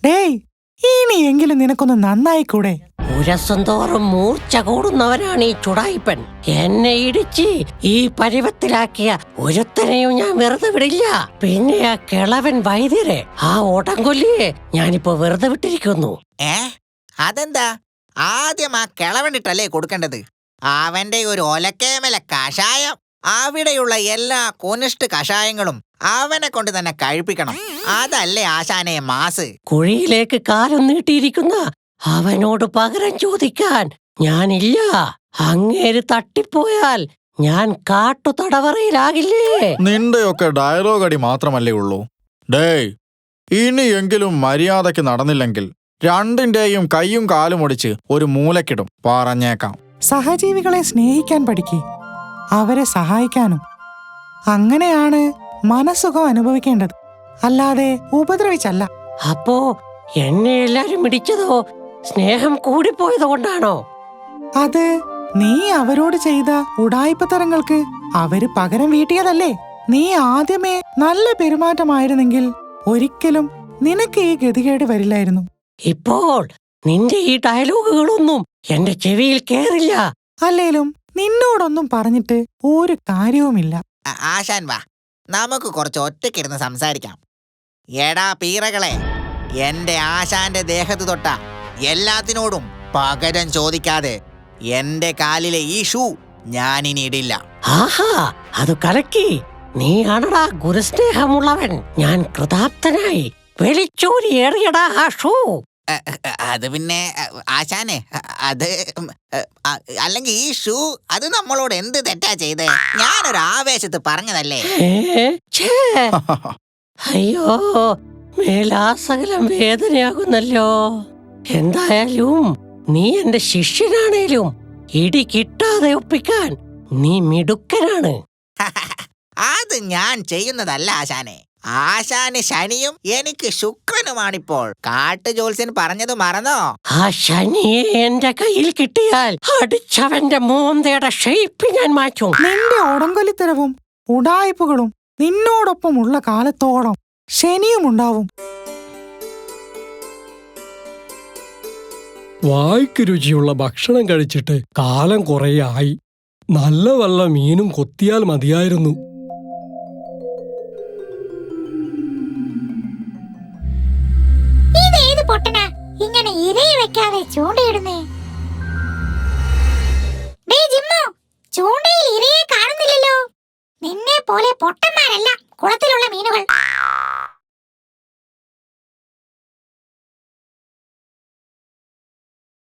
ഡേയ്, ഇനിയെങ്കിലും നിനക്കൊന്ന് നന്നായിക്കൂടെ? ഉരസം തോറും മൂർച്ച കൂടുന്നവനാണ് ഈ ചുടായിപ്പൻ. എന്നെ ഇടിച്ച് ഈ പരുവത്തിലാക്കിയ ഒരുത്തനെയും ഞാൻ വെറുതെ വിടില്ല. പിന്നെ ആ കിളവൻ വൈദ്യരെ, ആ ഓടംകൊല്ലിയെ ഞാനിപ്പോ വെറുതെ വിട്ടിരിക്കുന്നു. അതെന്താ? ആദ്യം ആ കിളവനിട്ടല്ലേ കൊടുക്കേണ്ടത്. അവന്റെ ഒരു ഒലക്കേമല കഷായം, അവിടെയുള്ള എല്ലാ കൊനിഷ്ഠ കഷായങ്ങളും അവനെ കൊണ്ട് തന്നെ കഴിപ്പിക്കണം. അതല്ലേ ആശാനെ മാസ്. കുഴിയിലേക്ക് കാലം നീട്ടിയിരിക്കുന്ന അവനോട് പകരം ചോദിക്കാൻ ഞാനില്ല. അങ്ങേര് തട്ടിപ്പോയാൽ ഞാൻ കാട്ടുതടവറയിലാകില്ലേ? നിന്റെയൊക്കെ ഡയലോഗ് അടി മാത്രമല്ലേ ഉള്ളൂ. ഡേയ്, ഇനിയെങ്കിലും മര്യാദയ്ക്ക് നടന്നില്ലെങ്കിൽ രണ്ടിന്റെയും കൈയും കാലും ഒടിച്ച് ഒരു മൂലക്കിടും, പറഞ്ഞേക്കാം. സഹജീവികളെ സ്നേഹിക്കാൻ പഠിക്കേ, അവരെ സഹായിക്കാനും. അങ്ങനെയാണ് മനസ്സുഖം അനുഭവിക്കേണ്ടത്, അല്ലാതെ ഉപദ്രവിച്ചല്ല. അപ്പോ എന്നെ എല്ലാരും ഇടിച്ചതോ സ്നേഹം കൂടിപ്പോയത് കൊണ്ടാണോ? അത് നീ അവരോട് ചെയ്ത ഉടായിപ്പത്തരങ്ങൾക്ക് അവര് പകരം വീട്ടിയതല്ലേ. നീ ആദ്യമേ നല്ല പെരുമാറ്റമായിരുന്നെങ്കിൽ ഒരിക്കലും നിനക്ക് ഈ ഗതികേട് വരില്ലായിരുന്നു. ഇപ്പോൾ നിന്റെ ഈ ഡയലോഗുകളൊന്നും എന്റെ ചെവിയിൽ കേറില്ല. അല്ലേലും നിന്നോടൊന്നും പറഞ്ഞിട്ട് ഒരു കാര്യവുമില്ല. ആശാൻ വാ, നമുക്ക് കുറച്ച് ഒറ്റയ്ക്കിരുന്ന് സംസാരിക്കാം. എടാ പീറകളെ, എന്റെ ആശാന്റെ ദേഹത്ത് തൊട്ട എല്ലാത്തിനോടും പകരം ചോദിക്കാതെ എന്റെ കാലിലെ ഈ ഷൂ ഞാനിനി ഇടില്ല. ആഹാ, അത് കലക്കി. നീയാണടാ ഗുരുസ്നേഹമുള്ളവൻ. ഞാൻ കൃതാർത്ഥനായി വെളിച്ചൂരി എറിയടാ ആ ഷൂ. അത് പിന്നെ ആശാനെ, അത് അല്ലെങ്കിൽ ഈ ഷൂ അത് നമ്മളോട് എന്ത് തെറ്റാ ചെയ്തേ? ഞാനൊരു ആവേശത്ത് പറഞ്ഞതല്ലേ. അയ്യോ, മേലാസകലം വേദനയാകുന്നല്ലോ. എന്തായാലും നീ എന്റെ ശിഷ്യനാണേലും ഇടി കിട്ടാതെ ഒപ്പിക്കാൻ നീ മിടുക്കനാണ്. അത് ഞാൻ ചെയ്യുന്നതല്ല ആശാനെ. ആശാന് ശനിയും എനിക്ക് ശുക്രനുമാണിപ്പോൾ. കാട്ടു ജോത്സ്യൻ പറഞ്ഞത് മറന്നോ? ആ ശനിയെ എന്റെ കയ്യിൽ കിട്ടിയാൽ അടിച്ചവന്റെ മോന്തയുടെ ഷേപ്പ് ഞാൻ മാറ്റും. നിന്റെ ഓടംകൊല്ലിത്തരവും ഉടായ്പകളും നിന്നോടൊപ്പമുള്ള കാലത്തോളം ശനിയും ഉണ്ടാവും. വായ്ക്ക് രുചിയുള്ള ഭക്ഷണം കഴിച്ചിട്ട് കാലം കുറേയായി. നല്ല വല്ല മീനും കൊത്തിയാൽ മതിയായിരുന്നു. ഇതേത് പൊട്ടനാ ഇങ്ങനെ ഇരയെ വെക്കാതെ ചൂണ്ടയിടുന്നേ? ചൂണ്ടയിൽ ഇരയെ കാണുന്നില്ലല്ലോ. നിന്നെ പോലെ പൊട്ടന്മാരല്ല കുളത്തിലുള്ള മീനുകൾ.